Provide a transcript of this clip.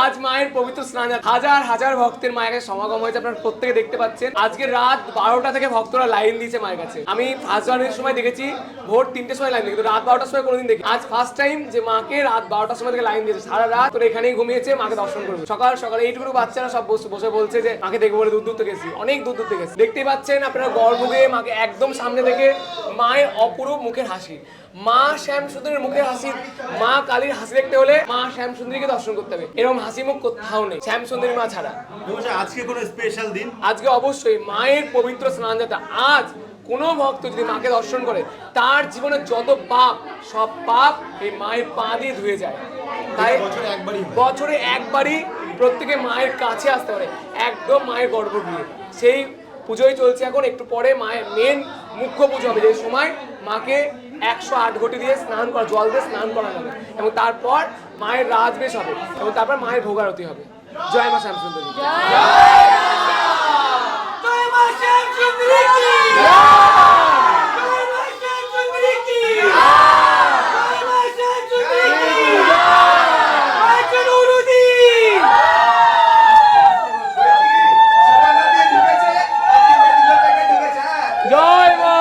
আজ মায়ের পবিত্র স্নান, হাজার হাজার ভক্তের মায়ের কাছে সমাগম হয়েছে, আপনারা প্রত্যেকে দেখতে পাচ্ছেন। আজকে রাত 12টা থেকে ভক্তরা লাইন দিয়েছে মায়ের কাছে। আমি ফার্স্ট রানের সময় দেখেছি ভোর 3টের সময় লাইন দেখি, রাত 12টার সময় কোনোদিন দেখি। আজ ফার্স্ট টাইম যে মাকে রাত 12টার সময় থেকে লাইন দিয়েছে, সারা রাত তোরা এখানেই ঘুমিয়েছে মাকে দর্শন করবে। সকাল সকাল এইটুকু বাচ্চারা সব বসে বলছে যে মাকে দেখবো বলে দূর দূর থেকে গেছি, অনেক দূর দূর থেকে গেছি। দেখতেই পাচ্ছেন আপনারা গর্ভগৃহে মাকে একদম সামনে থেকে মায়ের অপরূপ মুখের হাসি, মা শ্যামসুন্দরীর মুখের হাসি, মা কালীর হাসি দেখতে হলে মা শ্যামসুন্দরীকে দর্শন করতে হবে। এরকম হাসি মুখ কোথাও নেই শ্যামসুন্দরী মা ছাড়া। আজকে কোনো স্পেশাল দিন? আজকে অবশ্যই মায়ের পবিত্র স্নানযাত্রা। আজ কোনো ভক্ত যদি মাকে দর্শন করে তার জীবনে যত পাপ, সব পাপ এই মায়ের পা দিয়ে ধুয়ে যায়। তাই বছরে একবারই প্রত্যেকে মায়ের কাছে আসতে পারে, একদম মায়ের গর্ভগৃহে। সেই পুজোই চলছে এখন। একটু পরে মায়ের মেন মুখ্য পুজো হবে, যে সময় মাকে 108 ঘটি দিয়ে স্নান করা, জল দিয়ে স্নান করানো হবে, এবং তারপর মায়ের রাজবেশ হবে, এবং তারপর মায়ের ভোগারতি হবে। জয় মা শ্যামসুন্দরী।